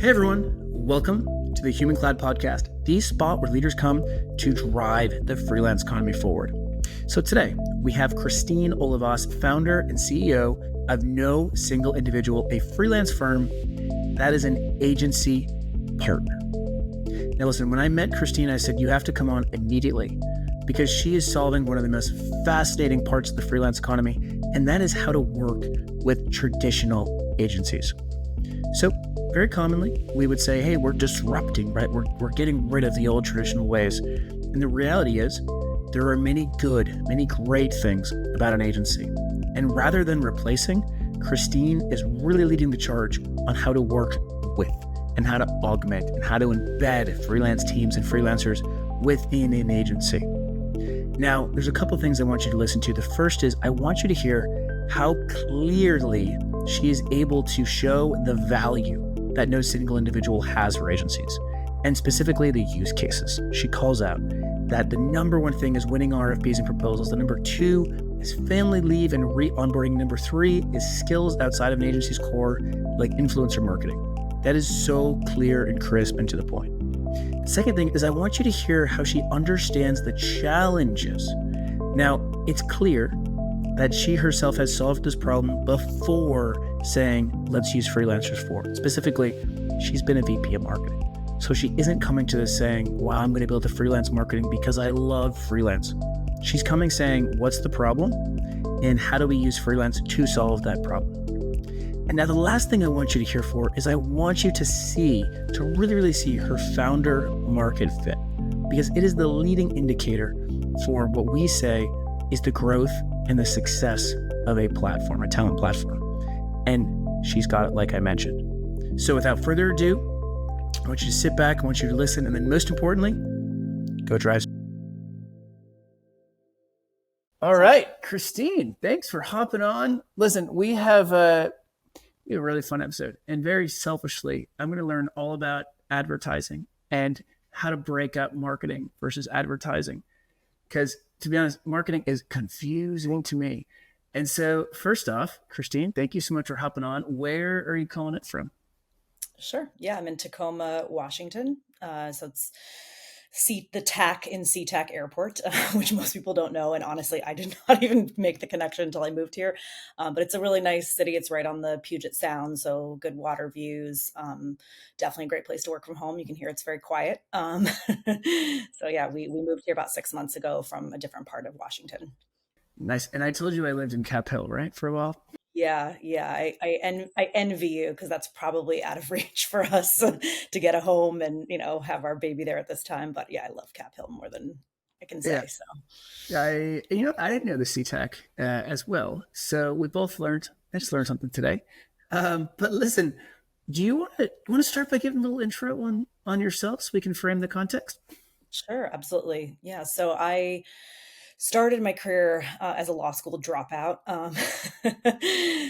Hey everyone, welcome to the Human Cloud Podcast, the spot where leaders come to drive the freelance economy forward. So today we have Christine Olivas, founder and CEO of No Single Individual, a freelance firm that is an agency partner. Now listen, when I met Christine, I said, you have to come on immediately because she is solving one of the most fascinating parts of the freelance economy, and that is how to work with traditional agencies. So very commonly, we would say, hey, we're disrupting, right? We're getting rid of the old traditional ways. And the reality is there are many great things about an agency. And rather than replacing, Christine is really leading the charge on how to work with and how to augment and how to embed freelance teams and freelancers within an agency. Now, there's a couple things I want you to listen to. The first is I want you to hear how clearly she is able to show the value that no single individual has for agencies, and specifically the use cases. She calls out that the number one thing is winning RFPs and proposals. The number two is family leave and re-onboarding. Number three is skills outside of an agency's core, like influencer marketing. That is so clear and crisp and to the point. The second thing is I want you to hear how she understands the challenges. Now, it's clear that she herself has solved this problem before saying, let's use freelancers for it. Specifically, she's been a VP of marketing. So she isn't coming to this saying, wow, I'm going to build a freelance marketing because I love freelance. She's coming saying, what's the problem? And how do we use freelance to solve that problem? And now the last thing I want you to hear for is I want you to really see her founder market fit, because it is the leading indicator for what we say is the growth and the success of a platform, a talent platform. And she's got it, like I mentioned. So without further ado, I want you to sit back, I want you to listen, and then most importantly, go drive. All right, Christine, thanks for hopping on. Listen, we have a really fun episode, and very selfishly, I'm going to learn all about advertising and how to break up marketing versus advertising. Because to be honest, marketing is confusing to me. And so first off, Christine, thank you so much for hopping on. Where are you calling it from? Sure. Yeah, I'm in Tacoma, Washington. So it's the TAC in SeaTac Airport, which most people don't know. And honestly, I did not even make the connection until I moved here. But it's a really nice city. It's right on the Puget Sound, so good water views. Definitely a great place to work from home. You can hear it's very quiet. So yeah, we moved here about 6 months ago from a different part of Washington. Nice. And I told you I lived in Cap Hill, right, for a while? Yeah, yeah. I envy you because that's probably out of reach for us to get a home and have our baby there at this time. But yeah, I love Cap Hill more than I can Yeah. say. So I didn't know the CTAC as well. So we both learned. I just learned something today. But listen, do you want to start by giving a little intro on yourself so we can frame the context? sure, absolutely. Yeah. So I started my career as a law school dropout.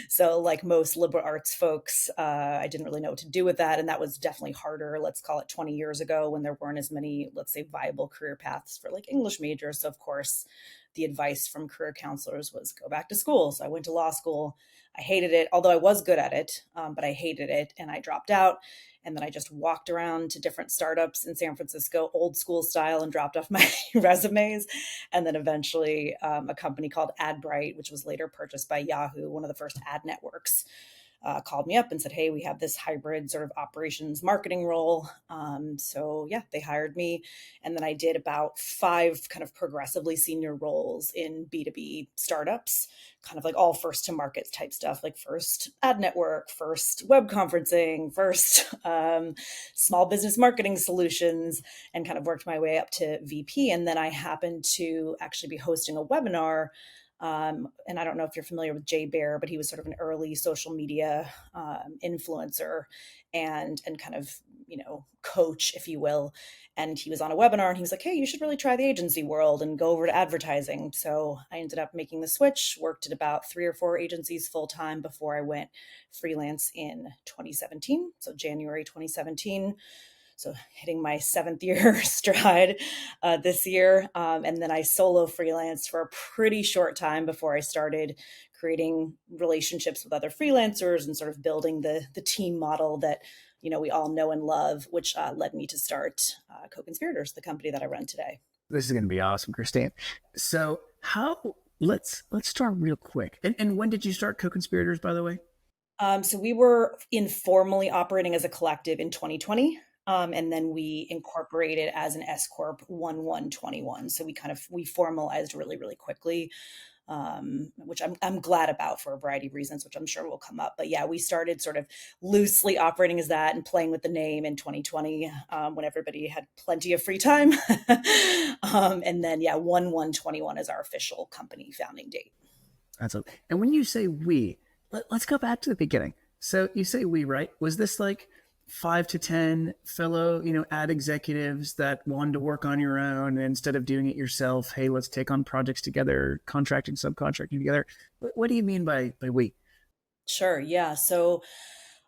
So, like most liberal arts folks, I didn't really know what to do with that. And that was definitely harder, let's call it 20 years ago, when there weren't as many, let's say, viable career paths for like English majors. So, of course, the advice from career counselors was go back to school. So, I went to law school. I hated it, although I was good at it, but I hated it and I dropped out. And then I just walked around to different startups in San Francisco, old school style, and dropped off my resumes. And then eventually a company called AdBright, which was later purchased by Yahoo, one of the first ad networks, called me up and said, hey, we have this hybrid sort of operations marketing role. So yeah, they hired me. And then I did about 5 kind of progressively senior roles in B2B startups, kind of like all first to market type stuff, like first ad network, first web conferencing, first small business marketing solutions, and kind of worked my way up to VP. And then I happened to actually be hosting a webinar. And I don't know if you're familiar with Jay Bear, but he was sort of an early social media influencer and kind of, coach, if you will. And he was on a webinar and he was like, hey, you should really try the agency world and go over to advertising. So I ended up making the switch, worked at about 3 or 4 agencies full time before I went freelance in 2017. So January 2017. So hitting my 7th year stride this year. And then I solo freelanced for a pretty short time before I started creating relationships with other freelancers and sort of building the team model that we all know and love, which led me to start Co Conspirators, the company that I run today. This is going to be awesome, Christine. So how let's start real quick. And when did you start Co Conspirators, by the way? So we were informally operating as a collective in 2020. And then we incorporated as an S Corp 1121. So we formalized really, really quickly, which I'm glad about for a variety of reasons, which I'm sure will come up. But yeah, we started sort of loosely operating as that and playing with the name in 2020, when everybody had plenty of free time. And then yeah, 1121 is our official company founding date. That's okay. And when you say we, let's go back to the beginning. So you say we, right? Was this like 5 to 10 fellow, ad executives that wanted to work on your own instead of doing it yourself? Hey, let's take on projects together, contracting, subcontracting together. What do you mean by we? Sure. Yeah. So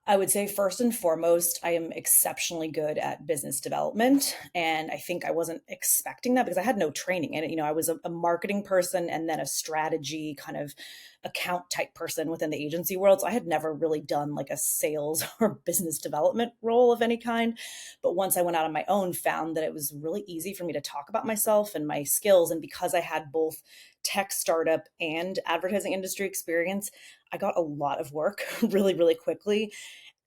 I would say first and foremost, I am exceptionally good at business development. And I think I wasn't expecting that because I had no training in it. I was a marketing person and then a strategy kind of account type person within the agency world. So I had never really done like a sales or business development role of any kind. But once I went out on my own, found that it was really easy for me to talk about myself and my skills. And because I had both tech startup and advertising industry experience, I got a lot of work really, really quickly,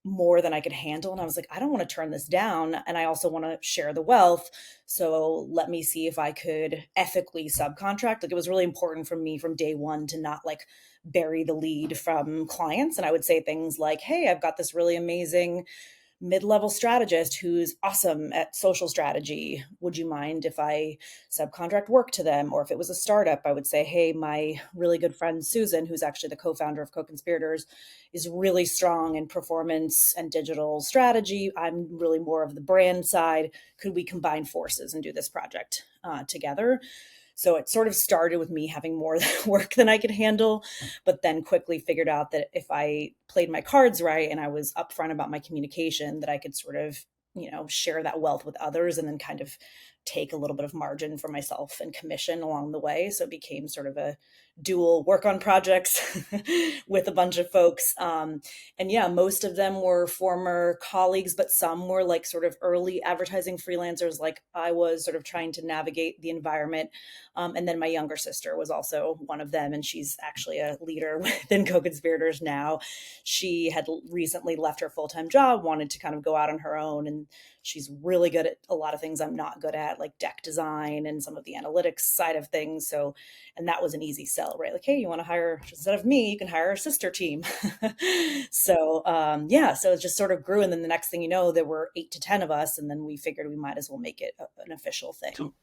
more than I could handle. And I was like, I don't want to turn this down. And I also want to share the wealth. So let me see if I could ethically subcontract. Like it was really important for me from day one to not like bury the lead from clients. And I would say things like, hey, I've got this really amazing mid-level strategist who's awesome at social strategy. Would you mind if I subcontract work to them? Or if it was a startup, I would say, hey, my really good friend Susan, who's actually the co-founder of Co-Conspirators, is really strong in performance and digital strategy. I'm really more of the brand side. Could we combine forces and do this project together? So it sort of started with me having more work than I could handle, but then quickly figured out that if I played my cards right and I was upfront about my communication, that I could sort of, share that wealth with others and then kind of take a little bit of margin for myself and commission along the way. So it became sort of a dual work on projects with a bunch of folks. And yeah, most of them were former colleagues, but some were like sort of early advertising freelancers, like I was sort of trying to navigate the environment. And then my younger sister was also one of them, and she's actually a leader within Co-Conspirators now. She had recently left her full-time job, wanted to kind of go out on her own, and she's really good at a lot of things I'm not good at, like deck design and some of the analytics side of things. So, and that was an easy sell, right? Like, hey, you want to hire, instead of me, you can hire a sister team. So, yeah, so it just sort of grew. And then the next thing you know, there were 8 to 10 of us. And then we figured we might as well make it an official thing.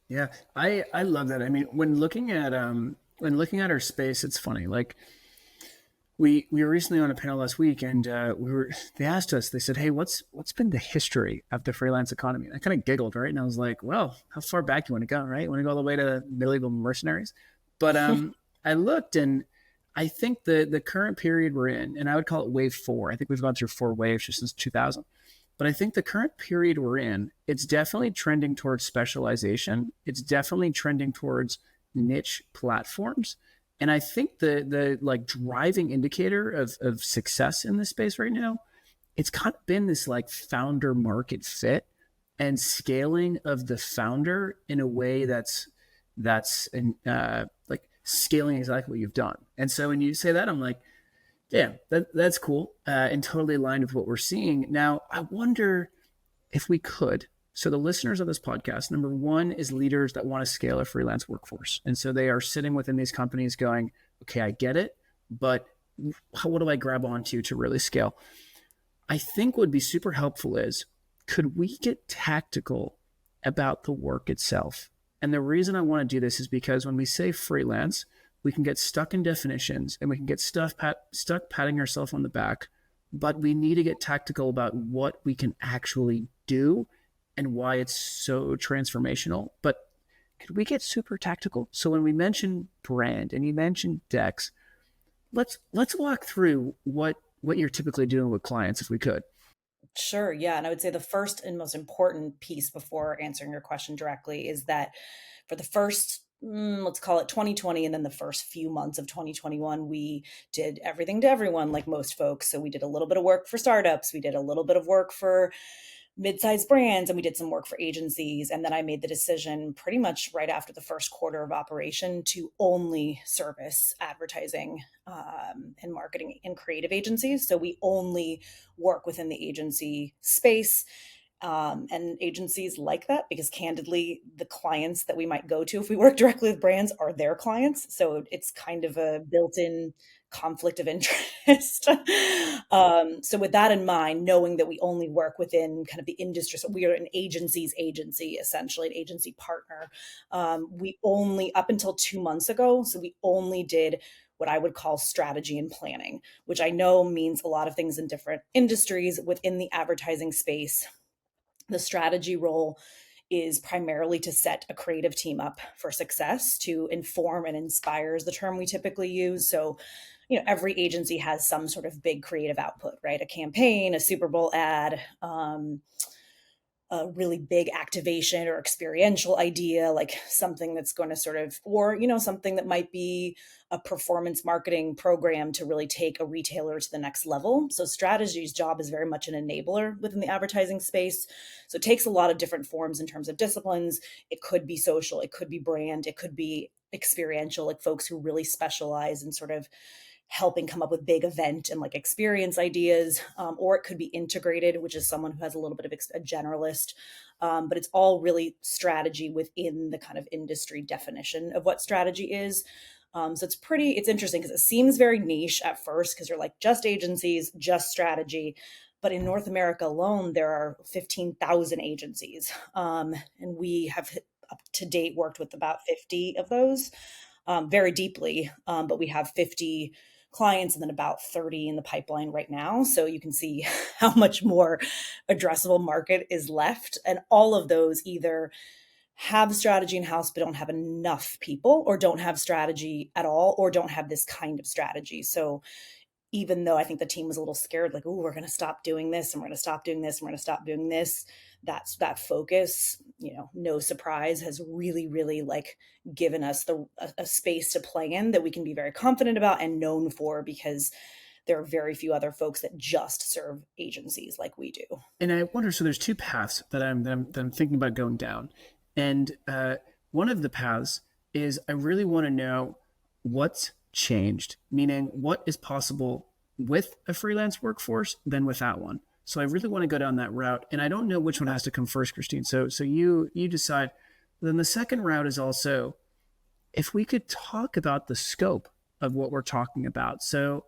Yeah, I love that. I mean, when looking at our space, it's funny. Like we were recently on a panel last week, and they asked us. They said, "Hey, what's been the history of the freelance economy?" And I kind of giggled, right? And I was like, "Well, how far back do you want to go? Right? You want to go all the way to medieval mercenaries?" But I looked, and I think the current period we're in, and I would call it wave 4. I think we've gone through 4 waves just since 2000. But I think the current period we're in, it's definitely trending towards specialization. It's definitely trending towards niche platforms. And I think the like driving indicator of success in this space right now, it's kind of been this like founder market fit and scaling of the founder in a way that's like scaling exactly what you've done. And so when you say that, I'm like, yeah, that's cool, and totally aligned with what we're seeing. Now, I wonder if we could. So the listeners of this podcast, number one, is leaders that want to scale a freelance workforce. And so they are sitting within these companies going, okay, I get it, but what do I grab onto to really scale? I think what would be super helpful is, could we get tactical about the work itself? And the reason I want to do this is because when we say freelance, we can get stuck in definitions and we can get stuck patting ourselves on the back, but we need to get tactical about what we can actually do and why it's so transformational. But could we get super tactical? So when we mention brand and you mentioned decks, let's walk through what you're typically doing with clients, if we could. Sure. Yeah. And I would say the first and most important piece before answering your question directly is that for the first let's call it 2020. And then the first few months of 2021, we did everything to everyone, like most folks. So we did a little bit of work for startups, we did a little bit of work for mid-sized brands, and we did some work for agencies. And then I made the decision pretty much right after the first quarter of operation to only service advertising and marketing and creative agencies. So we only work within the agency space. And agencies like that because candidly, the clients that we might go to if we work directly with brands are their clients. So it's kind of a built in conflict of interest. So, with that in mind, knowing that we only work within kind of the industry, so we are an agency's agency, essentially, an agency partner. We only, up until 2 months ago, so we only did what I would call strategy and planning, which I know means a lot of things in different industries within the advertising space. The strategy role is primarily to set a creative team up for success, to inform and inspire is the term we typically use. So, every agency has some sort of big creative output, right? A campaign, a Super Bowl ad, a really big activation or experiential idea, like something that's going to sort of, or, something that might be a performance marketing program to really take a retailer to the next level. So strategy's job is very much an enabler within the advertising space. So it takes a lot of different forms in terms of disciplines. It could be social, it could be brand, it could be experiential, like folks who really specialize in sort of helping come up with big event and like experience ideas, or it could be integrated, which is someone who has a little bit of a generalist. But it's all really strategy within the kind of industry definition of what strategy is. So it's interesting because it seems very niche at first because you're like just agencies, just strategy. But in North America alone, there are 15,000 agencies. And we have up to date worked with about 50 of those very deeply. But we have 50 clients and then about 30 in the pipeline right now. So you can see how much more addressable market is left. And all of those either have strategy in house, but don't have enough people, or don't have strategy at all, or don't have this kind of strategy. So even though I think the team was a little scared, like, oh, we're going to stop doing this and we're going to stop doing this and we're going to stop doing this, that focus, no surprise, has really, really like given us a space to play in that we can be very confident about and known for, because there are very few other folks that just serve agencies like we do. And I wonder, so there's two paths that I'm thinking about going down. And one of the paths is I really want to know what's changed, meaning what is possible with a freelance workforce than without one. So I really want to go down that route, and I don't know which one has to come first, Christine. So you decide. Then the second route is also, if we could talk about the scope of what we're talking about. So,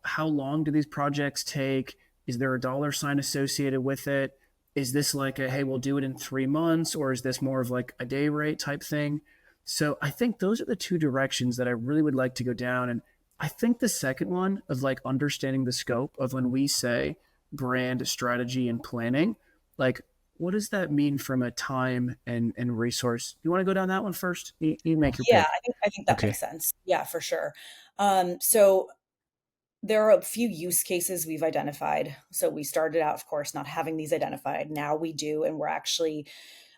how long do these projects take? Is there a dollar sign associated with it? Is this like a, hey, we'll do it in 3 months, or is this more of like a day rate type thing? So I think those are the two directions that I really would like to go down. And I think the second one of like understanding the scope of when we say brand strategy and planning, like what does that mean from a time and resource? You want to go down that one first? You make your Yeah, pick. I think that Okay. makes sense. Yeah, for sure. So there are a few use cases we've identified. So we started out, of course, not having these identified. Now we do, and we're actually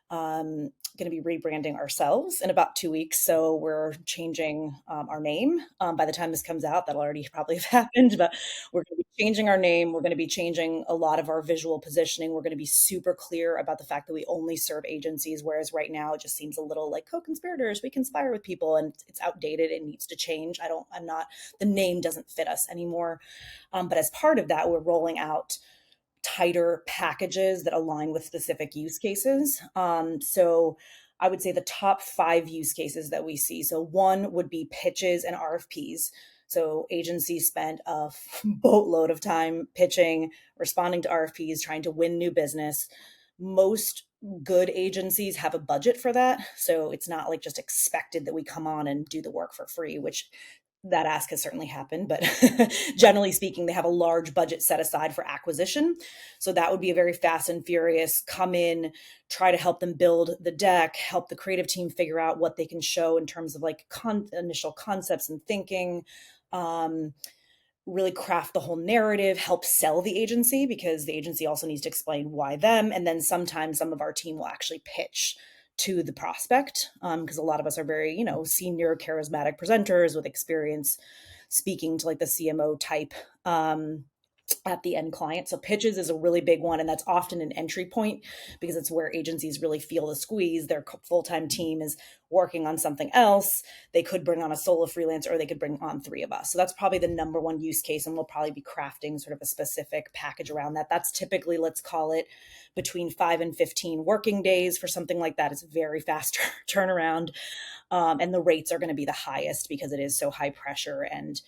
going to be rebranding ourselves in about 2 weeks. So we're changing our name. By the time this comes out, that'll already probably have happened, but we're going to be changing our name. We're going to be changing a lot of our visual positioning. We're going to be super clear about the fact that we only serve agencies, whereas right now it just seems a little like Co Conspirators. We conspire with people, and it's outdated. It needs to change. The name doesn't fit us anymore. But as part of that, we're rolling out tighter packages that align with specific use cases. So I would say the top 5 use cases that we see. So one would be pitches and RFPs. So agencies spend a boatload of time pitching, responding to RFPs, trying to win new business. Most good agencies have a budget for that. So it's not like just expected that we come on and do the work for free, which that ask has certainly happened, but generally speaking, they have a large budget set aside for acquisition. So that would be a very fast and furious come in, try to help them build the deck, help the creative team figure out what they can show in terms of like initial concepts and thinking, really craft the whole narrative, help sell the agency because the agency also needs to explain why them. And then sometimes some of our team will actually pitch to the prospect, because a lot of us are very, senior, charismatic presenters with experience speaking to like the CMO type at the end client. So pitches is a really big one. And that's often an entry point because it's where agencies really feel the squeeze. Their full-time team is working on something else. They could bring on a solo freelancer or they could bring on three of us. So that's probably the number one use case. And we'll probably be crafting sort of a specific package around that. That's typically, let's call it between 5 and 15 working days for something like that. It's a very fast turnaround. And the rates are going to be the highest because it is so high pressure and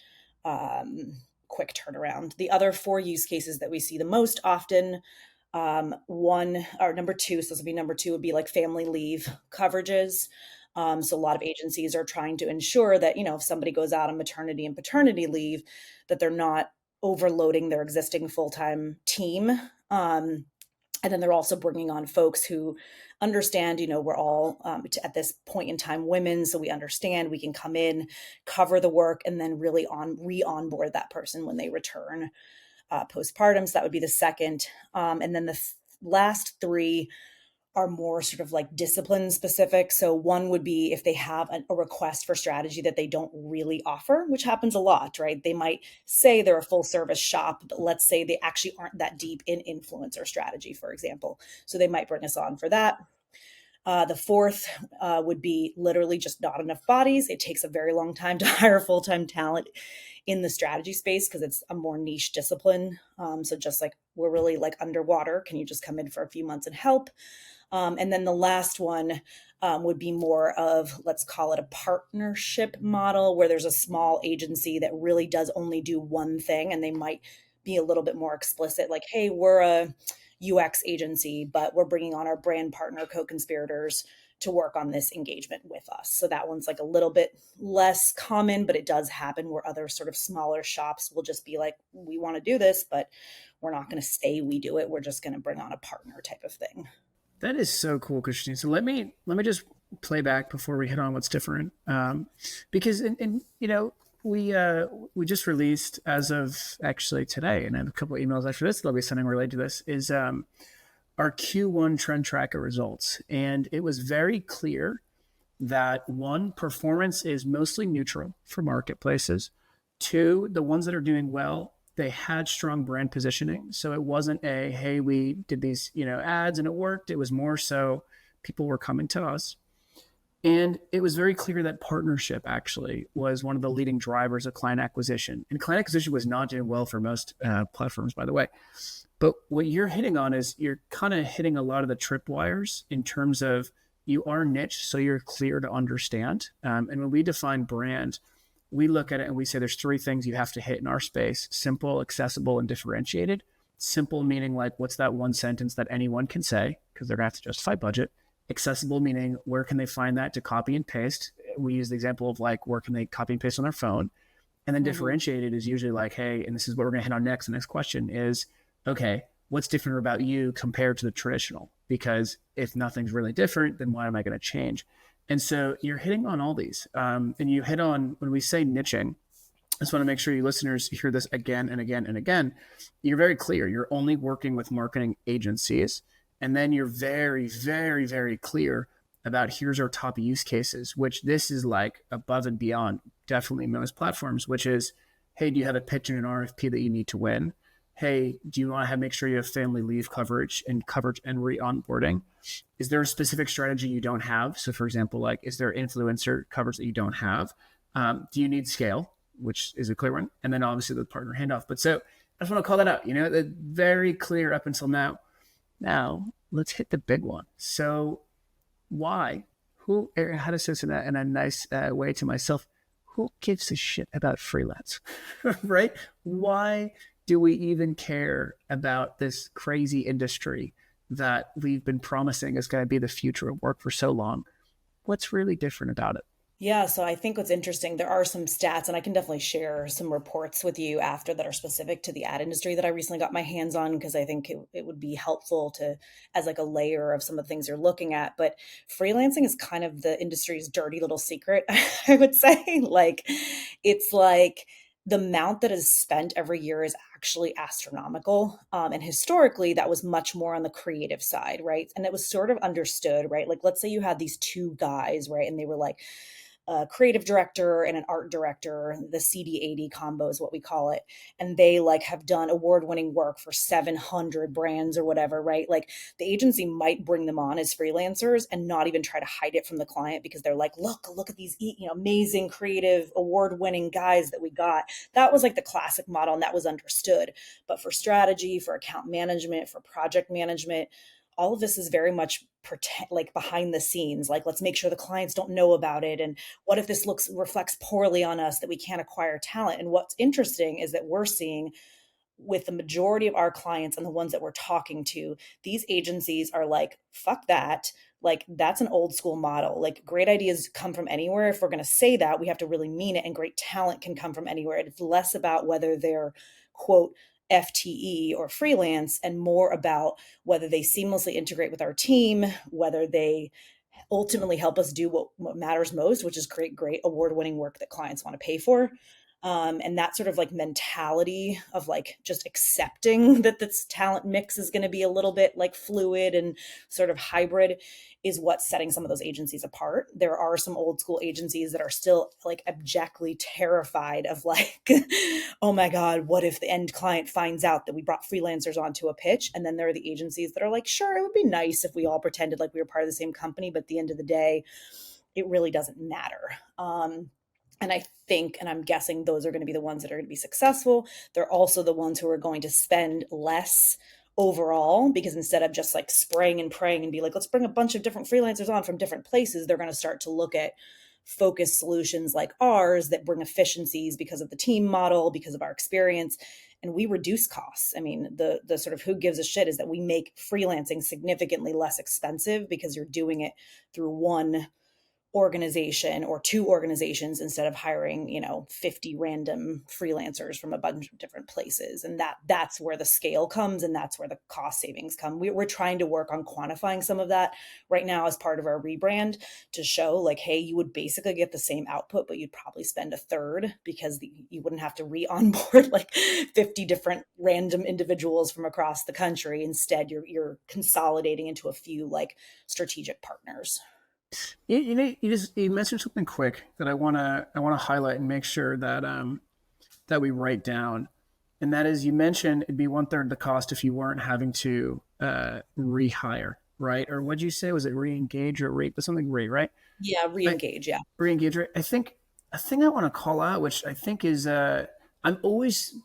quick turnaround. The other four use cases that we see the most often, one or number two, so this would be number two, would be like family leave coverages. So a lot of agencies are trying to ensure that, if somebody goes out on maternity and paternity leave, that they're not overloading their existing full-time team. And then they're also bringing on folks who understand, we're all at this point in time women, so we understand we can come in, cover the work, and then really re-onboard that person when they return postpartum. So that would be the second. And then the last three are more sort of like discipline specific. So one would be if they have a request for strategy that they don't really offer, which happens a lot, right? They might say they're a full service shop, but let's say they actually aren't that deep in influencer strategy, for example. So they might bring us on for that. The fourth would be literally just not enough bodies. It takes a very long time to hire full-time talent in the strategy space because it's a more niche discipline. So just like we're really like underwater, can you just come in for a few months and help? And then the last one would be more of, let's call it a partnership model where there's a small agency that really does only do one thing. And they might be a little bit more explicit, like, hey, we're a UX agency, but we're bringing on our brand partner, Co Conspirators, to work on this engagement with us. So that one's like a little bit less common, but it does happen where other sort of smaller shops will just be like, we want to do this, but we're not going to say we do it. We're just going to bring on a partner type of thing. That is so cool, Christine. So let me just play back before we hit on what's different, because we just released as of actually today, and I have a couple of emails after this that I'll be sending related to this, is our Q1 trend tracker results, and it was very clear that one, performance is mostly neutral for marketplaces. Two, the ones that are doing well, they had strong brand positioning. So it wasn't hey, we did these, ads and it worked. It was more so people were coming to us. And it was very clear that partnership actually was one of the leading drivers of client acquisition. And client acquisition was not doing well for most platforms, by the way. But what you're hitting on is you're kind of hitting a lot of the tripwires in terms of you are niche, so you're clear to understand. And when we define brand, we look at it and we say there's three things you have to hit in our space: simple, accessible, and differentiated. Simple meaning like what's that one sentence that anyone can say because they're going to have to justify budget. Accessible meaning where can they find that to copy and paste. We use the example of like where can they copy and paste on their phone. And then differentiated is usually like, hey, and this is what we're going to hit on next. The next question is, okay, what's different about you compared to the traditional? Because if nothing's really different, then why am I going to change? And so you're hitting on all these. And you hit on, when we say niching, I just want to make sure you listeners hear this again and again and again. You're very clear. You're only working with marketing agencies. And then you're very, very, very clear about here's our top use cases, which this is like above and beyond definitely most platforms, which is, hey, do you have a pitch in an RFP that you need to win? Hey, do you want to make sure you have family leave coverage and re-onboarding? Is there a specific strategy you don't have? So for example, like, is there influencer coverage that you don't have? Do you need scale, which is a clear one? And then obviously the partner handoff. But so I just want to call that out, very clear up until now. Now let's hit the big one. So why? How to say this in a nice way to myself? Who gives a shit about freelance, right? Why do we even care about this crazy industry that we've been promising is going to be the future of work for so long? What's really different about it? Yeah, so I think what's interesting, there are some stats, and I can definitely share some reports with you after that are specific to the ad industry that I recently got my hands on, because I think it would be helpful to, as like a layer of some of the things you're looking at. But freelancing is kind of the industry's dirty little secret, I would say. Like, it's like the amount that is spent every year is actually astronomical. And historically, that was much more on the creative side, right? And it was sort of understood, right? Like, let's say you had these two guys, right? And they were like, a creative director and an art director, the CD80 combo is what we call it. And they like have done award-winning work for 700 brands or whatever, right? Like the agency might bring them on as freelancers and not even try to hide it from the client because they're like, look at these, amazing, creative, award-winning guys that we got. That was like the classic model and that was understood. But for strategy, for account management, for project management, all of this is very much like behind the scenes, like let's make sure the clients don't know about it, and what if this reflects poorly on us that we can't acquire talent. And what's interesting is that we're seeing with the majority of our clients and the ones that we're talking to, these agencies are like, fuck that. Like, that's an old school model. Like, great ideas come from anywhere. If we're going to say that, we have to really mean it. And great talent can come from anywhere. It's less about whether they're, quote, FTE or freelance, and more about whether they seamlessly integrate with our team, whether they ultimately help us do what matters most, which is create great award-winning work that clients want to pay for. And that sort of like mentality of like just accepting that this talent mix is going to be a little bit like fluid and sort of hybrid is what's setting some of those agencies apart. There are some old school agencies that are still like abjectly terrified of like, oh my God, what if the end client finds out that we brought freelancers onto a pitch? And then there are the agencies that are like, sure, it would be nice if we all pretended like we were part of the same company, but at the end of the day, it really doesn't matter. And I think, and I'm guessing those are going to be the ones that are going to be successful. They're also the ones who are going to spend less overall, because instead of just like spraying and praying and be like, let's bring a bunch of different freelancers on from different places, they're going to start to look at focused solutions like ours that bring efficiencies because of the team model, because of our experience. And we reduce costs. I mean, the sort of who gives a shit is that we make freelancing significantly less expensive because you're doing it through one organization or two organizations instead of hiring 50 random freelancers from a bunch of different places. And that's where the scale comes, and that's where the cost savings come. We're trying to work on quantifying some of that right now as part of our rebrand to show like, hey, you would basically get the same output, but you'd probably spend a third because you wouldn't have to re-onboard like 50 different random individuals from across the country. Instead, you're consolidating into a few like strategic partners. You mentioned something quick that I wanna highlight and make sure that that we write down, and that is, you mentioned it'd be 1/3 the cost if you weren't having to rehire, right? Or what'd you say? Was it re-engage or rate? Something right? Yeah, re-engage. Yeah. Re-engage, right? I think a thing I want to call out, which I think is I'm always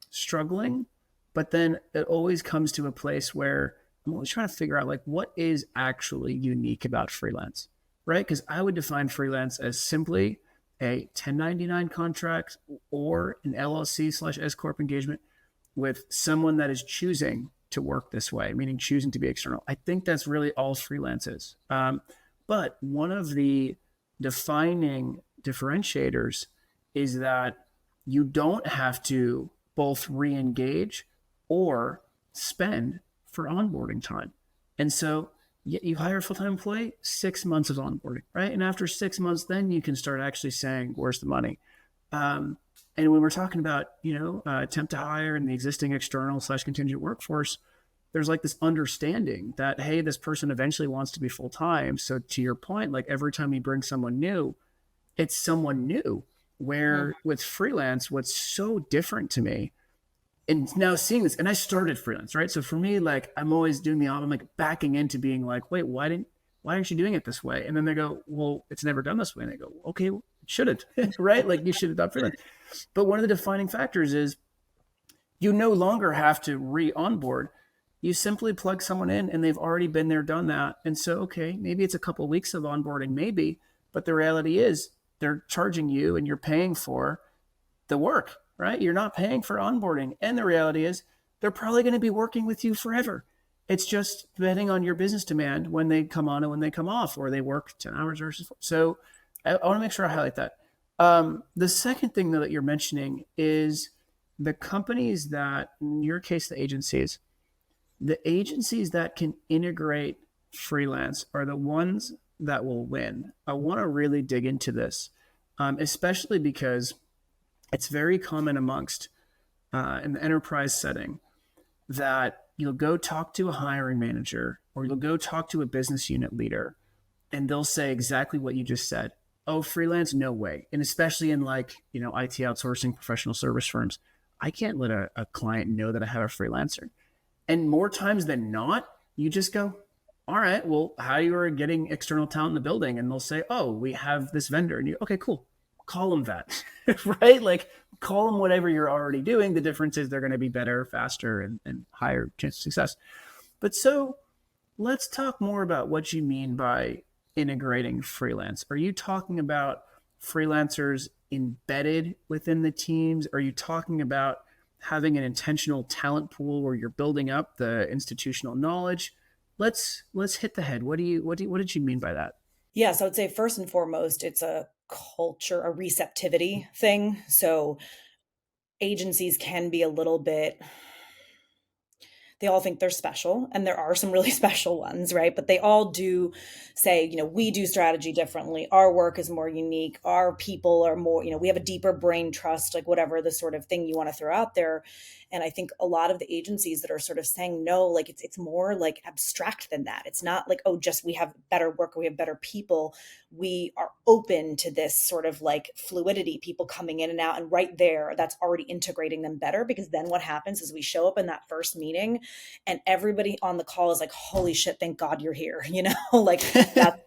struggling, but then it always comes to a place where I'm always trying to figure out like what is actually unique about freelance, right? Because I would define freelance as simply a 1099 contract or an LLC/S corp engagement with someone that is choosing to work this way, meaning choosing to be external. I think that's really all freelance is. But one of the defining differentiators is that you don't have to both re-engage or spend for onboarding time. And so you hire a full-time employee, 6 months of onboarding, right? And after 6 months, then you can start actually saying, where's the money? And when we're talking about, attempt to hire and the existing external/contingent workforce, there's like this understanding that, hey, this person eventually wants to be full-time. So to your point, like every time you bring someone new, it's someone new. Where with freelance, what's so different to me, and now seeing this, and I started freelance, right? So for me, like I'm always doing I'm like backing into being like, wait, why aren't you doing it this way? And then they go, well, it's never done this way. And they go, okay, well, it shouldn't, right? Like you should have done freelance. But one of the defining factors is you no longer have to re-onboard. You simply plug someone in and they've already been there, done that. And so, okay, maybe it's a couple of weeks of onboarding, maybe, but the reality is they're charging you and you're paying for the work, right? You're not paying for onboarding. And the reality is they're probably going to be working with you forever. It's just depending on your business demand when they come on and when they come off, or they work 10 hours versus 4. So I want to make sure I highlight that. The second thing that you're mentioning is the companies that, in your case, the agencies that can integrate freelance are the ones that will win. I want to really dig into this, especially because it's very common amongst in the enterprise setting that you'll go talk to a hiring manager or you'll go talk to a business unit leader and they'll say exactly what you just said. Oh, freelance, no way. And especially in like, IT outsourcing professional service firms, I can't let a client know that I have a freelancer. And more times than not, you just go, all right, well, how you are getting external talent in the building? And they'll say, oh, we have this vendor. And you, okay, cool. Call them that, right? Like call them whatever you're already doing. The difference is they're going to be better, faster, and higher chance of success. But so let's talk more about what you mean by integrating freelance. Are you talking about freelancers embedded within the teams? Are you talking about having an intentional talent pool where you're building up the institutional knowledge? Let's hit the head. What did you mean by that? Yeah, so I would say first and foremost, it's a culture, a receptivity thing. So agencies can be a little bit, they all think they're special, and there are some really special ones, right? But they all do say, we do strategy differently. Our work is more unique. Our people are more, we have a deeper brain trust, like whatever the sort of thing you want to throw out there. And I think a lot of the agencies that are sort of saying no, like it's more like abstract than that. It's not like, oh, just we have better work or we have better people. We are open to this sort of like fluidity, people coming in and out. And right there, that's already integrating them better, because then what happens is we show up in that first meeting and everybody on the call is like, holy shit, thank God you're here. Like that's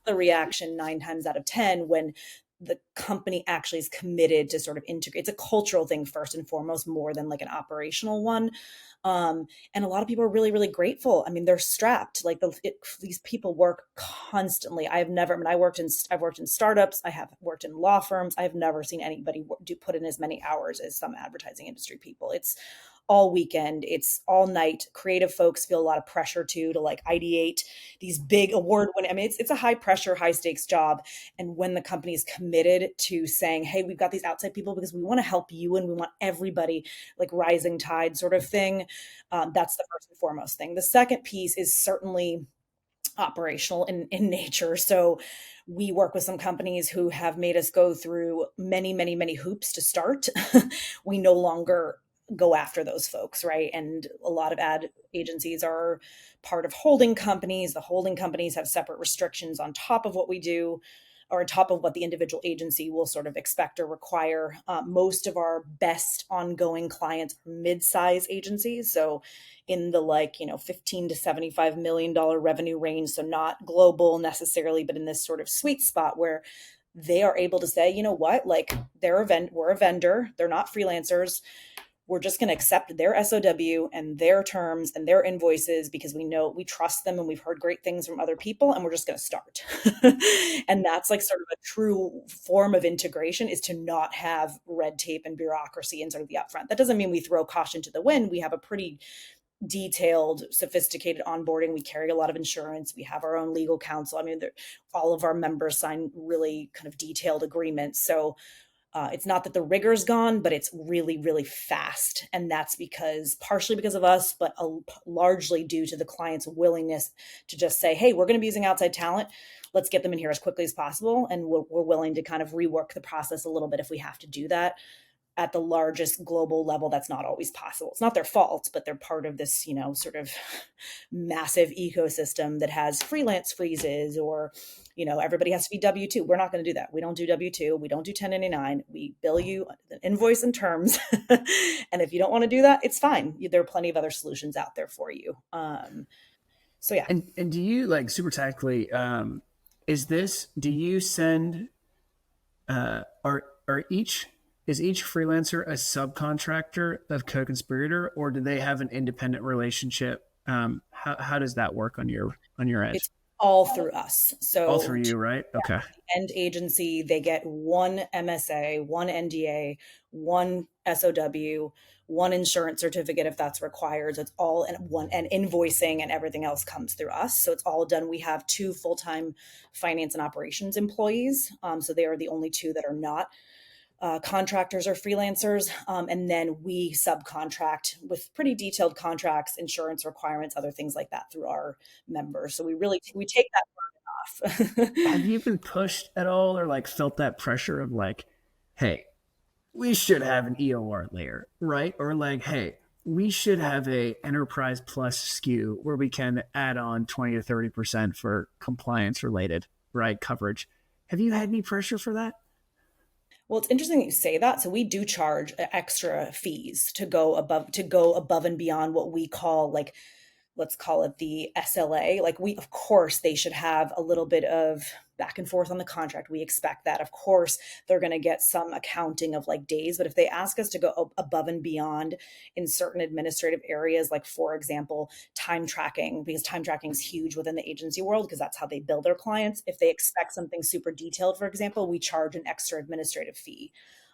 the reaction 9 times out of 10 when the company actually is committed to sort of integrate. It's a cultural thing first and foremost, more than like an operational one. And a lot of people are really, really grateful. I mean, they're strapped. Like these people work constantly. I've worked in startups. I have worked in law firms. I have never seen anybody put in as many hours as some advertising industry people. It's all weekend. It's all night. Creative folks feel a lot of pressure too, to like ideate these big award winning. I mean, it's a high pressure, high stakes job. And when the company is committed to saying, hey, we've got these outside people because we want to help you and we want everybody, like rising tide sort of thing. That's the first and foremost thing. The second piece is certainly operational in nature. So we work with some companies who have made us go through many, many, many hoops to start. We no longer go after those folks, right? And a lot of ad agencies are part of holding companies. The holding companies have separate restrictions on top of what we do, or on top of what the individual agency will sort of expect or require. Most of our best ongoing clients are mid-size agencies. So in the 15 to $75 million revenue range. So not global necessarily, but in this sort of sweet spot where they are able to say, you know what, like we're a vendor. They're not freelancers. We're just going to accept their SOW and their terms and their invoices because we trust them and we've heard great things from other people, and we're just going to start. And that's like sort of a true form of integration, is to not have red tape and bureaucracy and sort of the upfront. That doesn't mean we throw caution to the wind. We have a pretty detailed, sophisticated onboarding. We carry a lot of insurance. We have our own legal counsel. I mean, all of our members sign really kind of detailed agreements. So it's not that the rigor's gone, but it's really, really fast. And that's partially because of us, but largely due to the client's willingness to just say, hey, we're going to be using outside talent. Let's get them in here as quickly as possible. And we're willing to kind of rework the process a little bit if we have to do that. At the largest global level, that's not always possible. It's not their fault, but they're part of this, sort of massive ecosystem that has freelance freezes, or, everybody has to be W-2. We're not going to do that. We don't do W-2. We don't do 1099. We bill you an invoice and terms. And if you don't want to do that, it's fine. There are plenty of other solutions out there for you. So yeah. And do you, like, super tactically, do you send, are each is each freelancer a subcontractor of Co Conspirator, or do they have an independent relationship? How does that work on your end? It's all through us. So all through you, right? Okay. End agency, they get one MSA, one NDA, one SOW, one insurance certificate if that's required. So it's all and invoicing and everything else comes through us. So it's all done. We have 2 full-time finance and operations employees. So they are the only 2 that are not contractors or freelancers. And then we subcontract with pretty detailed contracts, insurance requirements, other things like that through our members. So we take that burden off. Have you been pushed at all, or like felt that pressure of like, hey, we should have an EOR layer, right? Or like, hey, we should have a enterprise plus SKU where we can add on 20 to 30% for compliance related, right? Coverage. Have you had any pressure for that? Well, it's interesting that you say that. So we do charge extra fees to go above and beyond what we call like, let's call it the SLA. Like we, of course, they should have a little bit of back and forth on the contract. We expect that. Of course, they're going to get some accounting of like days, but if they ask us to go above and beyond in certain administrative areas, like for example, time tracking, because time tracking is huge within the agency world because that's how they bill their clients. If they expect something super detailed, for example, we charge an extra administrative fee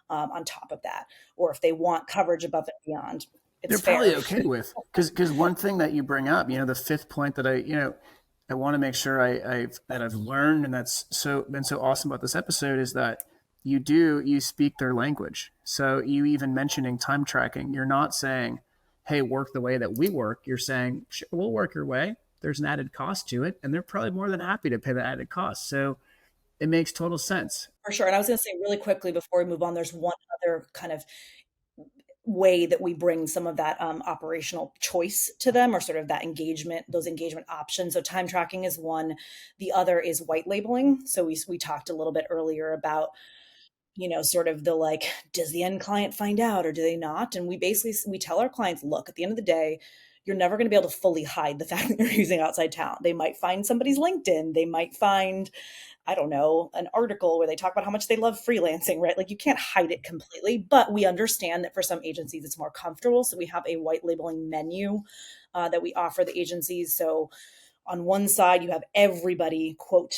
on top of that. Or if they want coverage above and beyond, They're it's probably fair. okay with, because one thing that you bring up, the fifth point that I want to make sure I've learned, and that's been so awesome about this episode, is that you speak their language. So you even mentioning time tracking, you're not saying, hey, work the way that we work. You're saying, sure, we'll work your way. There's an added cost to it, and they're probably more than happy to pay the added cost. So it makes total sense. For sure. And I was going to say really quickly before we move on, there's one other kind of way that we bring some of that operational choice to them, or sort of that engagement, those engagement options. So time tracking is one. The other is white labeling. So we talked a little bit earlier about, sort of the like, does the end client find out or do they not? And we tell our clients, look, at the end of the day, you're never going to be able to fully hide the fact that you're using outside talent. They might find somebody's LinkedIn. They might find, I don't know, an article where they talk about how much they love freelancing, right? Like you can't hide it completely, but we understand that for some agencies it's more comfortable. So we have a white labeling menu that we offer the agencies. So on one side, you have everybody, quote,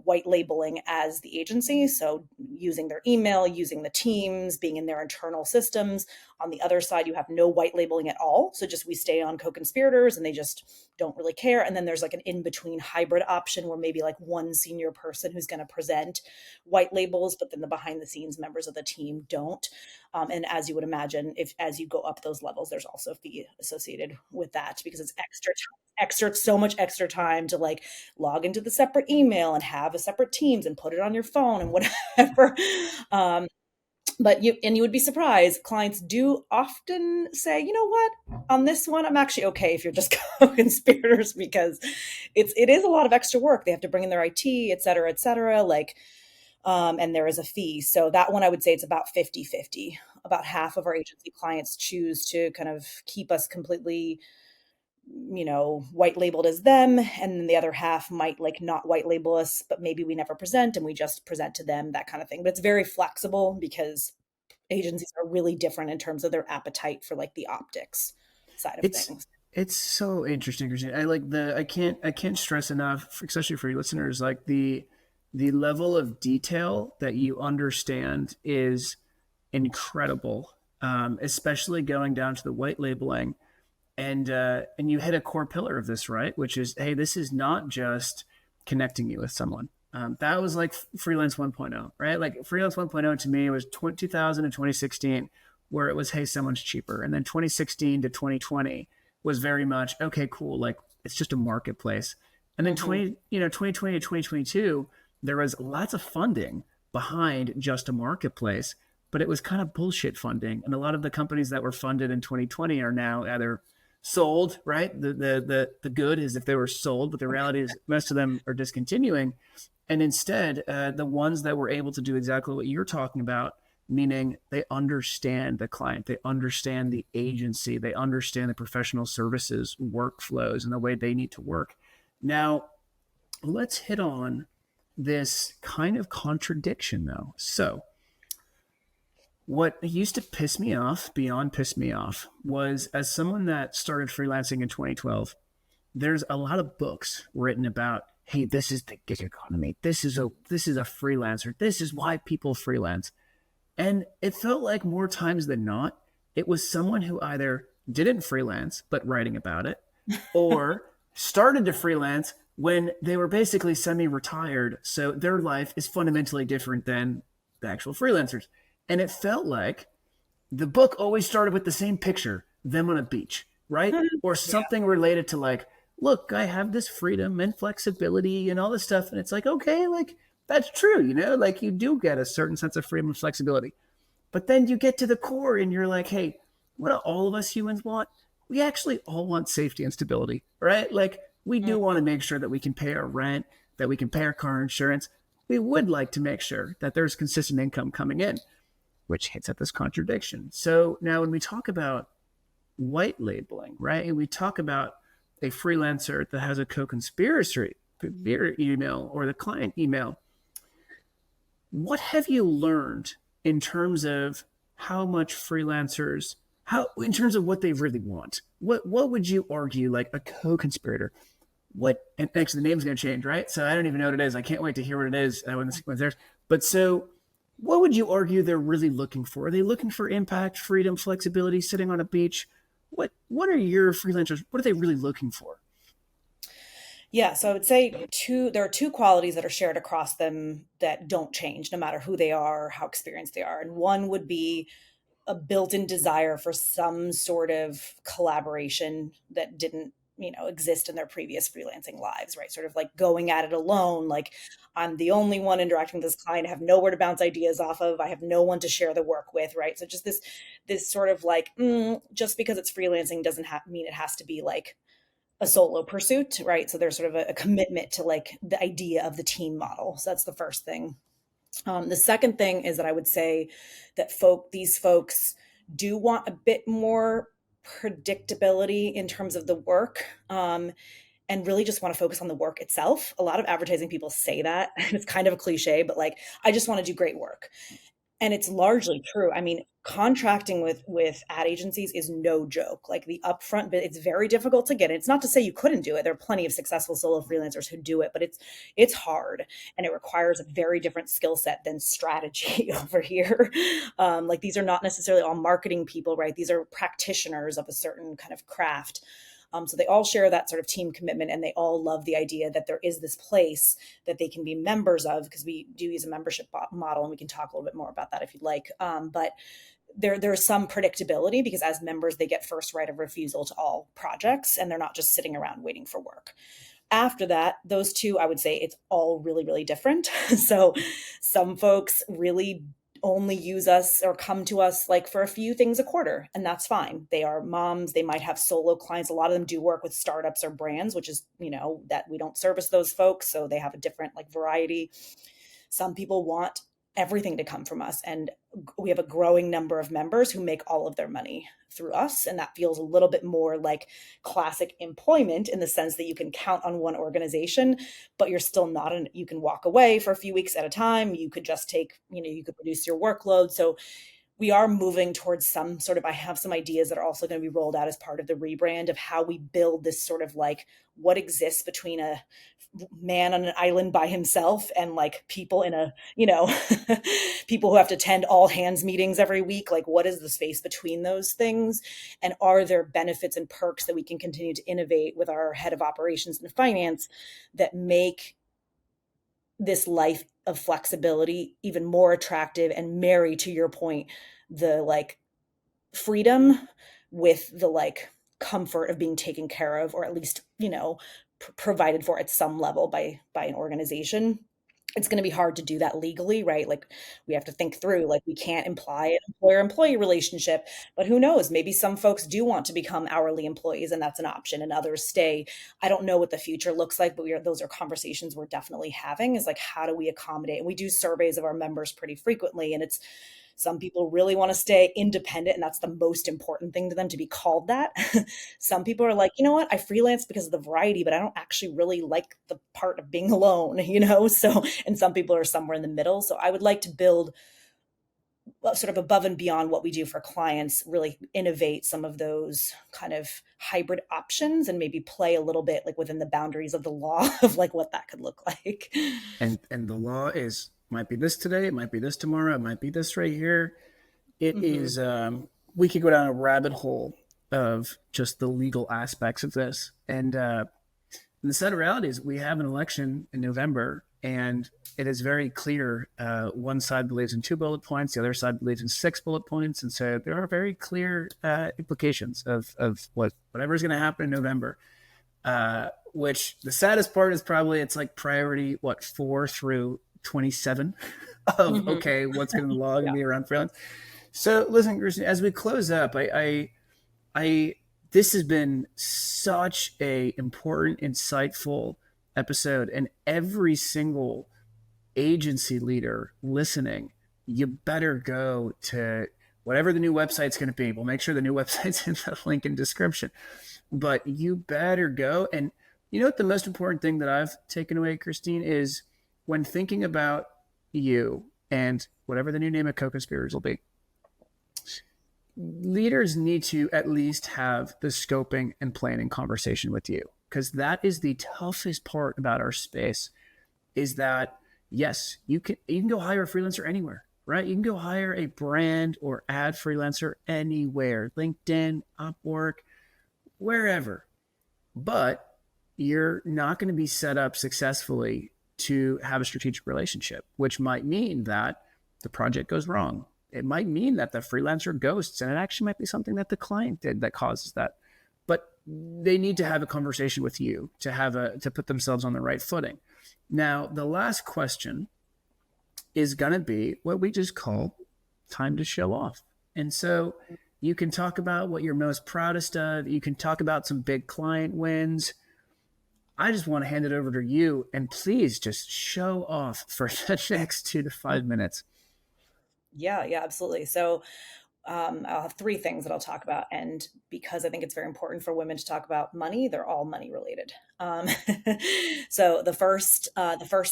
white labeling as the agency. So using their email, using the teams, being in their internal systems. On the other side, you have no white labeling at all. So just we stay on Co Conspirators and they just don't really care. And then there's like an in between hybrid option where maybe like one senior person who's going to present white labels, but then the behind the scenes members of the team don't. And as you would imagine, if as you go up those levels, there's also a fee associated with that because it's so much extra time to like log into the separate email and have a separate Teams and put it on your phone and whatever. um, but you would be surprised, clients do often say, you know what, on this one I'm actually okay if you're just co-conspirators, because it is a lot of extra work. They have to bring in their IT, et cetera, et cetera. Like and there is a fee. So that one, I would say it's about 50-50. About half of our agency clients choose to kind of keep us completely, white labeled as them. And then the other half might like not white label us, but maybe we never present and we just present to them, that kind of thing. But it's very flexible because agencies are really different in terms of their appetite for like the optics side of It's things. it's so interesting, Christine. I can't stress enough, especially for your listeners, like the level of detail that you understand is incredible. Especially going down to the white labeling, and you hit a core pillar of this, right? Which is, hey, this is not just connecting you with someone. That was like freelance 1.0, right? Like freelance 1.0 to me was 2000 and 2016, where it was, hey, someone's cheaper. And then 2016 to 2020 was very much, okay, cool. Like it's just a marketplace. And then Hmm. 2020 to 2022, there was lots of funding behind just a marketplace, but it was kind of bullshit funding. And a lot of the companies that were funded in 2020 are now either sold, right? The good is if they were sold, but the reality is most of them are discontinuing. And instead, the ones that were able to do exactly what you're talking about, meaning they understand the client, they understand the agency, they understand the professional services workflows and the way they need to work. Now, let's hit on this kind of contradiction, though. So, what used to piss me off, beyond piss me off, was as someone that started freelancing in 2012, there's a lot of books written about, hey, this is the gig economy. This is a freelancer. This is why people freelance. And it felt like more times than not, it was someone who either didn't freelance but writing about it, or started to freelance when they were basically semi-retired, so their life is fundamentally different than the actual freelancers. And it felt like the book always started with the same picture, them on a beach, right? Or Yeah. something related to like, look, I have this freedom and flexibility and all this stuff. And it's like, okay, like that's true, like you do get a certain sense of freedom and flexibility. But then you get to the core and you're like, hey, what do all of us humans want? We actually all want safety and stability, right? Like we do want to make sure that we can pay our rent, that we can pay our car insurance. We would like to make sure that there's consistent income coming in, which hits at this contradiction. So now when we talk about white labeling, right, and we talk about a freelancer that has a co-conspirator email or the client email, what have you learned in terms of how much freelancers, how in terms of what they really want? What would you argue like a co-conspirator? What, and actually the name's going to change, right? So I don't even know what it is. I can't wait to hear what it is when there's. But so, what would you argue they're really looking for? Are they looking for impact, freedom, flexibility, sitting on a beach? What are your freelancers? What are they really looking for? Yeah, so I would say there are two qualities that are shared across them that don't change no matter who they are, how experienced they are. And one would be a built-in desire for some sort of collaboration that didn't, exist in their previous freelancing lives, right? Sort of like going at it alone, like I'm the only one interacting with this client, I have nowhere to bounce ideas off of, I have no one to share the work with, right? So just this sort of like, just because it's freelancing doesn't mean it has to be like a solo pursuit, right? So there's sort of a commitment to like the idea of the team model. So that's the first thing. The second thing is that I would say that these folks do want a bit more predictability in terms of the work, and really just want to focus on the work itself. A lot of advertising people say that, and it's kind of a cliche, but like, I just want to do great work. And it's largely true. I mean, contracting with ad agencies is no joke. Like the upfront bit, it's very difficult to get. It's not to say you couldn't do it. There are plenty of successful solo freelancers who do it, but it's hard and it requires a very different skill set than strategy over here. Like these are not necessarily all marketing people, right? These are practitioners of a certain kind of craft. So they all share that sort of team commitment, and they all love the idea that there is this place that they can be members of, because we do use a membership model, and we can talk a little bit more about that if you'd like. But there's some predictability because as members, they get first right of refusal to all projects, and they're not just sitting around waiting for work. After that, those two, I would say it's all really, really different. So some folks really only use us or come to us like for a few things a quarter, and that's fine. They are moms, they might have solo clients. A lot of them do work with startups or brands, which is, that we don't service those folks, so they have a different like variety. Some people want everything to come from us, and we have a growing number of members who make all of their money through us, and that feels a little bit more like classic employment in the sense that you can count on one organization, but you're still not you can walk away for a few weeks at a time. You could just take, you could reduce your workload. So we are moving towards some sort of, I have some ideas that are also going to be rolled out as part of the rebrand of how we build this sort of like what exists between a man on an island by himself and like people in a, people who have to attend all hands meetings every week. Like what is the space between those things? And are there benefits and perks that we can continue to innovate with our head of operations and finance that make this life of flexibility even more attractive and marry, to your point, the like freedom with the like comfort of being taken care of, or at least, provided for at some level by an organization. It's going to be hard to do that legally, right? Like we have to think through, like we can't imply an employer-employee relationship, but who knows? Maybe some folks do want to become hourly employees and that's an option, and others stay. I don't know what the future looks like, but those are conversations we're definitely having, is like, how do we accommodate? And we do surveys of our members pretty frequently, and it's, some people really want to stay independent, and that's the most important thing to them, to be called that. Some people are like, you know what, I freelance because of the variety, but I don't actually really like the part of being alone, So, and some people are somewhere in the middle. So I would like to build sort of above and beyond what we do for clients, really innovate some of those kind of hybrid options and maybe play a little bit like within the boundaries of the law of like what that could look like. And the law is, might be this today, it might be this tomorrow, it might be this right here. It is, we could go down a rabbit hole of just the legal aspects of this. And the sad reality is we have an election in November, and it is very clear. One side believes in 2 bullet points, the other side believes in 6 bullet points. And so there are very clear implications of whatever is going to happen in November. Which the saddest part is probably it's like priority 4 through 27 of okay, what's going to the law going to be around freelance. So listen, Christine, as we close up, this has been such a important, insightful episode, and every single agency leader listening, you better go to whatever the new website's going to be. We'll make sure the new website's in the link in description, but you better go. And you know what the most important thing that I've taken away, Christine, is when thinking about you and whatever the new name of Co Conspirators will be, leaders need to at least have the scoping and planning conversation with you, because that is the toughest part about our space, is that yes, you can go hire a freelancer anywhere, right? You can go hire a brand or ad freelancer anywhere, LinkedIn, Upwork, wherever, but you're not going to be set up successfully to have a strategic relationship, which might mean that the project goes wrong. It might mean that the freelancer ghosts, and it actually might be something that the client did that causes that. But they need to have a conversation with you to put themselves on the right footing. Now, the last question is going to be what we just call time to show off. And so you can talk about what you're most proudest of. You can talk about some big client wins. I just want to hand it over to you, and please just show off for the next 2 to 5 minutes. Yeah, absolutely. So I'll have three things that I'll talk about. And because I think it's very important for women to talk about money, they're all money related. So the first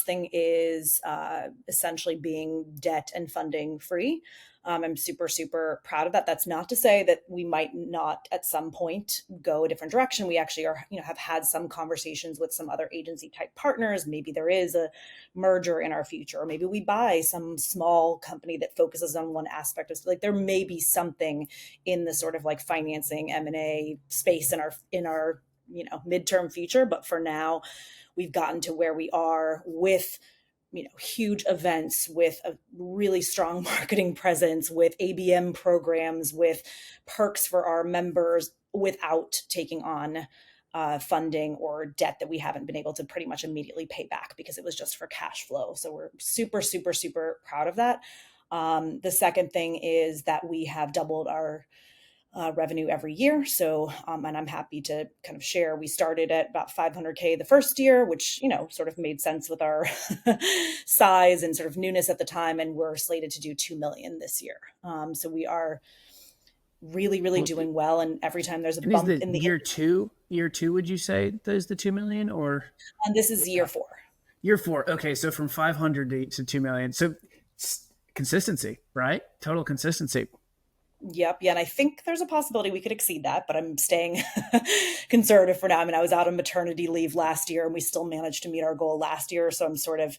thing is essentially being debt and funding free. I'm super, super proud of that. That's not to say that we might not at some point go a different direction. We actually have had some conversations with some other agency type partners. Maybe there is a merger in our future, or maybe we buy some small company that focuses on one aspect of, like, there may be something in the sort of like financing M&A space in our midterm future. But for now, we've gotten to where we are with huge events, with a really strong marketing presence, with ABM programs, with perks for our members, without taking on funding or debt that we haven't been able to pretty much immediately pay back because it was just for cash flow. So we're super, super, super proud of that. The second thing is that we have doubled our revenue every year. So, and I'm happy to kind of share, we started at about 500K the first year, which, sort of made sense with our size and sort of newness at the time. And we're slated to do 2 million this year. So we are really, really doing well. And every time there's a bump in the year two, would you say there's the 2 million, or? And this is year 4. Year 4. Okay. So from 500 to 2 million. So consistency, right? Total consistency. Yep. Yeah. And I think there's a possibility we could exceed that, but I'm staying conservative for now. I mean, I was out on maternity leave last year and we still managed to meet our goal last year. So I'm sort of,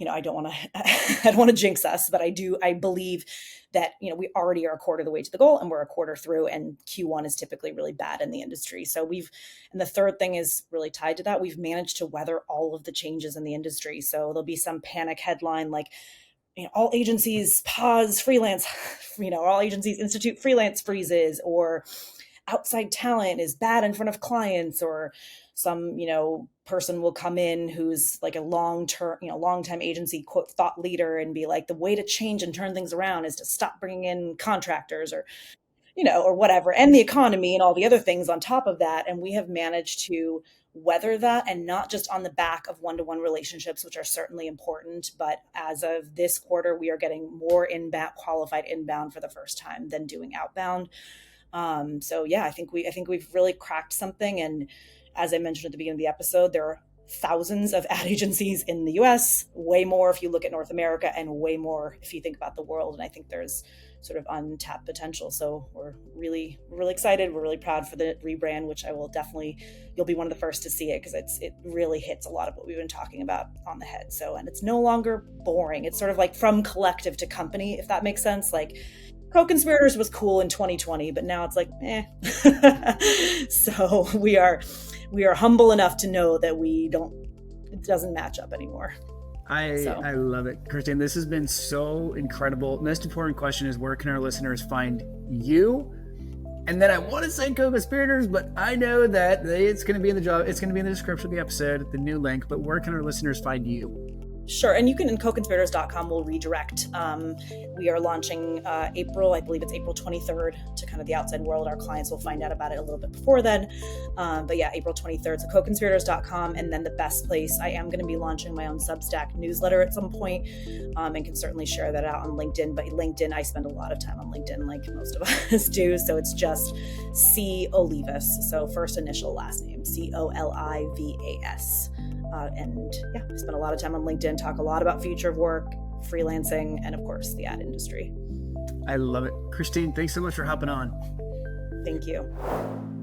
I don't want to jinx us, but I believe that, we already are a quarter of the way to the goal and we're a quarter through, and Q1 is typically really bad in the industry. So and the third thing is really tied to that. We've managed to weather all of the changes in the industry. So there'll be some panic headline like, all agencies pause freelance, all agencies institute freelance freezes, or outside talent is bad in front of clients, or some, person will come in who's like a long-time agency quote thought leader and be like, the way to change and turn things around is to stop bringing in contractors, or whatever, and the economy and all the other things on top of that. And we have managed to weather that, and not just on the back of one-to-one relationships, which are certainly important, but as of this quarter, we are getting more qualified inbound for the first time than doing outbound. So yeah, I think we've really cracked something. And as I mentioned at the beginning of the episode, there are thousands of ad agencies in the US, way more if you look at North America, and way more if you think about the world. And I think there's sort of untapped potential. So we're really excited. We're really proud for the rebrand, which you'll be one of the first to see it, because it really hits a lot of what we've been talking about on the head. So, and it's no longer boring. It's sort of like from collective to company, if that makes sense. Like Co Conspirators was cool in 2020, but now it's like, So we are humble enough to know that it doesn't match up anymore. I love it. Christine, this has been so incredible. Most important question is, where can our listeners find you? And then I want to say Co Conspirators, but I know that it's going to be in the description of the episode, the new link, but where can our listeners find you? Sure. And you can, in coconspirators.com, will redirect. We are launching April, I believe it's April 23rd, to kind of the outside world. Our clients will find out about it a little bit before then. But yeah, April 23rd. So coconspirators.com. And then the best place, I am going to be launching my own Substack newsletter at some point, and can certainly share that out on LinkedIn. But LinkedIn, I spend a lot of time on LinkedIn, like most of us do. So it's just C Olivas. So first initial, last name, Colivas. And yeah, I spend a lot of time on LinkedIn, talk a lot about future of work, freelancing, and of course, the ad industry. I love it. Christine, thanks so much for hopping on. Thank you.